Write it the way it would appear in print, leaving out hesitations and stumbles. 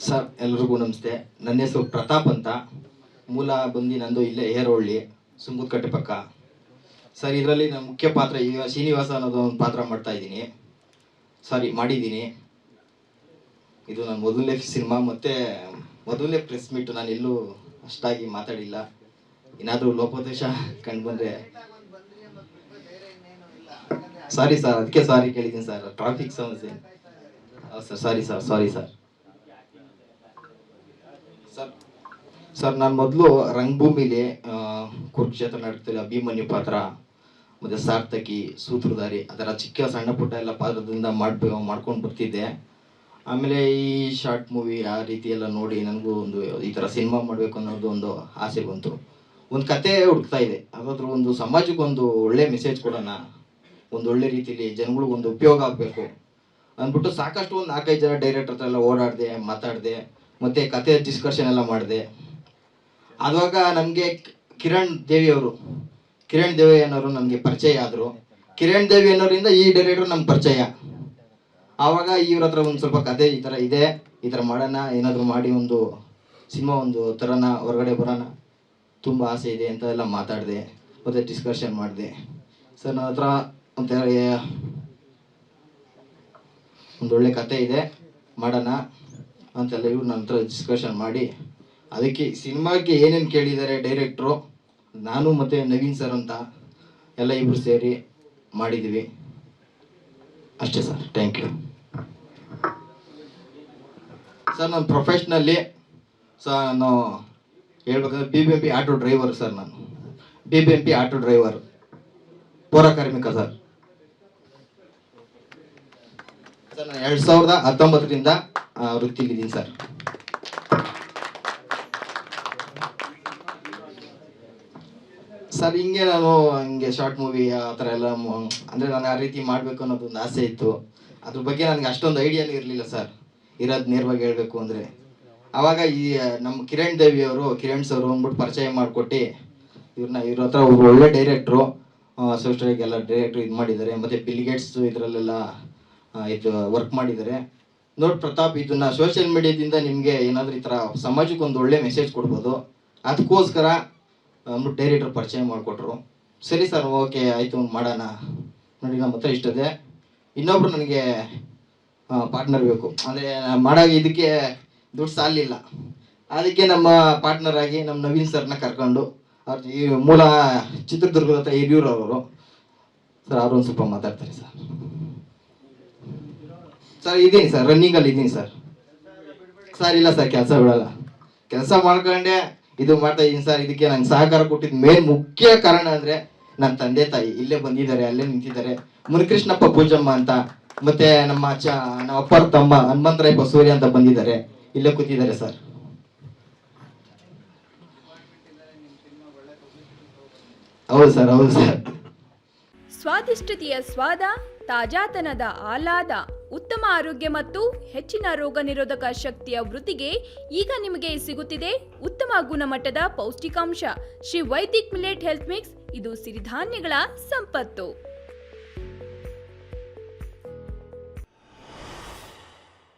Sir ಎಲ್ರಿಗೂ ನಮಸ್ತೆ. ನನ್ನ ಹೆಸರು ಪ್ರತಾಪ್ ಅಂತ. ಮೂಲ ಬಂದು ನಂದು ಇಲ್ಲೇ ಹೇರೋಳ್ಳಿ, ಸುಂಬುದಕಟ್ಟೆ ಪಕ್ಕ. ಸರ್ ಇದರಲ್ಲಿ ನಾನು ಮುಖ್ಯ ಪಾತ್ರ ಈಗ ಶ್ರೀನಿವಾಸ ಅನ್ನೋದು ಒಂದು ಪಾತ್ರ ಮಾಡಿದ್ದೀನಿ. ಇದು ನನ್ನ ಮೊದಲನೇ ಸಿನಿಮಾ, ಮತ್ತು ಮೊದಲನೇ ಪ್ರೆಸ್ ಮೀಟ್. ನಾನು ಎಲ್ಲೂ ಅಷ್ಟಾಗಿ ಮಾತಾಡಿಲ್ಲ. ಏನಾದರೂ ಲೋಪದೋಷ ಕಂಡು ಬಂದರೆ ಸಾರಿ ಸರ್, ಅದಕ್ಕೆ ಸಾರಿ ಕೇಳಿದ್ದೀನಿ ಸರ್. ಟ್ರಾಫಿಕ್ ಸಮಸ್ಯೆ. ಹೌದು ಸರ್, ಸಾರಿ ಸರ್. ಸರ್ ನಾನು ಮೊದಲು ರಂಗಭೂಮಿಲಿ ಕುರುಕ್ಷೇತ್ರ ನಾಟಕದಲ್ಲಿ ಅಭಿಮನ್ಯು ಪಾತ್ರ, ಮತ್ತು ಸಾರ್ಥಕಿ, ಸೂತ್ರಧಾರಿ, ಅದರ ಚಿಕ್ಕ ಸಣ್ಣ ಪುಟ್ಟ ಎಲ್ಲ ಪಾತ್ರದಿಂದ ಮಾಡ್ಕೊಂಡು ಬರ್ತಿದ್ದೆ. ಆಮೇಲೆ ಈ ಶಾರ್ಟ್ ಮೂವಿ ಆ ರೀತಿ ಎಲ್ಲ ನೋಡಿ ನನಗೂ ಒಂದು ಈ ಥರ ಸಿನಿಮಾ ಮಾಡಬೇಕು ಅನ್ನೋದು ಒಂದು ಆಸೆ ಬಂತು. ಒಂದು ಕತೆ ಹುಡುಕ್ತಾ ಇದೆ, ಅದಾದ್ರೂ ಒಂದು ಸಮಾಜಕ್ಕೆ ಒಂದು ಒಳ್ಳೆ ಮೆಸೇಜ್ ಕೊಡೋಣ, ಒಂದು ಒಳ್ಳೆ ರೀತಿಯಲ್ಲಿ ಜನಗಳಿಗೊಂದು ಉಪಯೋಗ ಆಗಬೇಕು ಅಂದ್ಬಿಟ್ಟು ಸಾಕಷ್ಟು ಒಂದು 4-5 ಜನ ಡೈರೆಕ್ಟರ್ ಹತ್ರ ಎಲ್ಲ ಓಡಾಡಿದೆ, ಮಾತಾಡಿದೆ, ಮತ್ತು ಕತೆ ಡಿಸ್ಕಷನ್ ಎಲ್ಲ ಮಾಡಿದೆ. ಆವಾಗ ನಮಗೆ ಕಿರಣ್ ದೇವಿ ಅನ್ನೋರು ನಮಗೆ ಪರಿಚಯ ಆದರು. ಕಿರಣ್ ದೇವಿ ಅನ್ನೋರಿಂದ ಈ ಡೈರೆಕ್ಟರ್ ನಮ್ಗೆ ಪರಿಚಯ. ಆವಾಗ ಇವ್ರ ಹತ್ರ ಒಂದು ಸ್ವಲ್ಪ ಕತೆ ಈ ಥರ ಇದೆ, ಈ ಥರ ಮಾಡೋಣ, ಏನಾದರೂ ಮಾಡಿ ಒಂದು ಸಿನಿಮಾ ಒಂದು ಥರನ ಹೊರಗಡೆ ಬರೋಣ, ತುಂಬ ಆಸೆ ಇದೆ ಅಂತ ಎಲ್ಲ ಮಾತಾಡಿದೆ, ಮತ್ತು ಡಿಸ್ಕಷನ್ ಮಾಡಿದೆ. ಸರ್ ನನ್ನ ಹತ್ರ ಒಂದೊಳ್ಳೆ ಕತೆ ಇದೆ, ಮಾಡೋಣ ಅಂತೆಲ್ಲ ಇವ್ರು ನನ್ನ ಹತ್ರ ಡಿಸ್ಕಷನ್ ಮಾಡಿ, ಅದಕ್ಕೆ ಸಿನಿಮಾಕ್ಕೆ ಏನೇನು ಕೇಳಿದ್ದಾರೆ ಡೈರೆಕ್ಟ್ರು, ನಾನು ಮತ್ತು ನವೀನ್ ಸರ್ ಅಂತ ಎಲ್ಲ ಇಬ್ಬರು ಸೇರಿ ಮಾಡಿದ್ದೀವಿ ಅಷ್ಟೇ ಸರ್. Thank you sir. ನಾನು ಪ್ರೊಫೆಷ್ನಲ್ಲಿ ನಾನು ಹೇಳ್ಬೇಕಂದ್ರೆ BBMP ಆಟೋ ಡ್ರೈವರ್ ಸರ್. ನಾನು BBMP ಆಟೋ ಡ್ರೈವರ್, ಪೌರ ಕಾರ್ಮಿಕ ಸರ್. ನಾನು 2019ರಿಂದ ವೃತ್ತಿಲಿದ್ದೀನಿ ಸರ್. ಸರ್ ಹಿಂಗೆ ಶಾರ್ಟ್ ಮೂವಿ ಆ ಥರ ಎಲ್ಲ ಅಂದರೆ ನಾನು ಆ ರೀತಿ ಮಾಡಬೇಕು ಅನ್ನೋದೊಂದು ಆಸೆ ಇತ್ತು. ಅದ್ರ ಬಗ್ಗೆ ನನಗೆ ಅಷ್ಟೊಂದು ಐಡಿಯಾನೂ ಇರಲಿಲ್ಲ ಸರ್, ಇರೋದು ನೇರವಾಗಿ ಹೇಳಬೇಕು ಅಂದರೆ. ಆವಾಗ ಈ ನಮ್ಮ ಕಿರಣ್ ಸರ್ ಅಂದ್ಬಿಟ್ಟು ಪರಿಚಯ ಮಾಡಿಕೊಟ್ಟು ಇವ್ರ ಹತ್ರ ಒಬ್ರು ಒಳ್ಳೆ ಡೈರೆಕ್ಟ್ರು, ಸೋಸ್ಟರಿಗೆಲ್ಲ ಡೈರೆಕ್ಟ್ರು ಇದು ಮಾಡಿದ್ದಾರೆ, ಮತ್ತು ಬಿಲ್ ಗೇಟ್ಸ್ ಇದರಲ್ಲೆಲ್ಲ ಇದು ವರ್ಕ್ ಮಾಡಿದ್ದಾರೆ. ನೋಡಿ ಪ್ರತಾಪ್, ಇದನ್ನು ಸೋಷಿಯಲ್ ಮೀಡಿಯಾದಿಂದ ನಿಮಗೆ ಏನಾದರೂ ಈ ಥರ ಸಮಾಜಕ್ಕೆ ಒಂದು ಒಳ್ಳೆ ಮೆಸೇಜ್ ಕೊಡ್ಬೋದು, ಅದಕ್ಕೋಸ್ಕರ ಡೈರೆಕ್ಟರ್ ಪರಿಚಯ ಮಾಡಿಕೊಟ್ರು. ಸರಿ ಸರ್, ಓಕೆ ಆಯಿತು, ಮಾಡೋಣ. ನೋಡಿ ನಮ್ಮ ಹತ್ರ ಇಷ್ಟದೆ, ಇನ್ನೊಬ್ರು ನನಗೆ ಪಾರ್ಟ್ನರ್ ಬೇಕು, ಅಂದರೆ ಮಾಡೋ ಇದಕ್ಕೆ ದುಡ್ಡು ಸಾಲಿಲ್ಲ. ಅದಕ್ಕೆ ನಮ್ಮ ಪಾರ್ಟ್ನರ್ ಆಗಿ ನಮ್ಮ ನವೀನ್ ಸರ್ನ ಕರ್ಕೊಂಡು, ಅವ್ರು ಈ ಮೂಲ ಚಿತ್ರದುರ್ಗದ ಹತ್ರ ಹಿರಿಯೂರವರು ಸರ್, ಅವರು ಒಂದು ಸ್ವಲ್ಪ ಮಾತಾಡ್ತಾರೆ ಸರ್. ಇದ್ದೀನಿ ಸರ್, ರನ್ನಿಂಗಲ್ಲಿ ಇದ್ದೀನಿ ಸರ್. ಇಲ್ಲ ಸರ್, ಕೆಲಸ ಬಿಡಲ್ಲ, ಕೆಲಸ ಮಾಡ್ಕೊಂಡೆ ಇದು ಮಾಡ್ತಾ ಇದ್ದೀನಿ ಸರ್. ಇದಕ್ಕೆ ನಂಗೆ ಸಹಕಾರ ಕೊಟ್ಟಿದ್ದು ಮೇನ್ ಮುಖ್ಯ ಕಾರಣ ಅಂದರೆ ನನ್ನ ತಂದೆ ತಾಯಿ ಇಲ್ಲೇ ಬಂದಿದ್ದಾರೆ, ಅಲ್ಲೇ ನಿಂತಿದ್ದಾರೆ. ಮುನಿಕೃಷ್ಣಪ್ಪ ಪೂಜಮ್ಮ ಅಂತ, ಮತ್ತೆ ನಮ್ಮ ಅಪ್ಪರ ತಮ್ಮ ಹನುಮಂತರಾಯ ಬಸೂರಿ ಅಂತ ಬಂದಿದ್ದಾರೆ, ಇಲ್ಲೇ ಕೂತಿದ್ದಾರೆ ಸರ್. ಹೌದು ಸರ್. ಸ್ವಾದಿಷ್ಟತೆಯ ಸ್ವಾದ, ತಾಜಾತನದ ಆಹ್ಲಾದ, ಉತ್ತಮ ಆರೋಗ್ಯ ಮತ್ತು ಹೆಚ್ಚಿನ ರೋಗ ನಿರೋಧಕ ಶಕ್ತಿಯ ವೃದ್ಧಿಗೆ ಈಗ ನಿಮಗೆ ಸಿಗುತ್ತಿದೆ ಉತ್ತಮ ಗುಣಮಟ್ಟದ ಪೌಷ್ಟಿಕಾಂಶ Shri Vaidik millet health mix. ಇದು ಸಿರಿಧಾನ್ಯಗಳ ಸಂಪತ್ತು.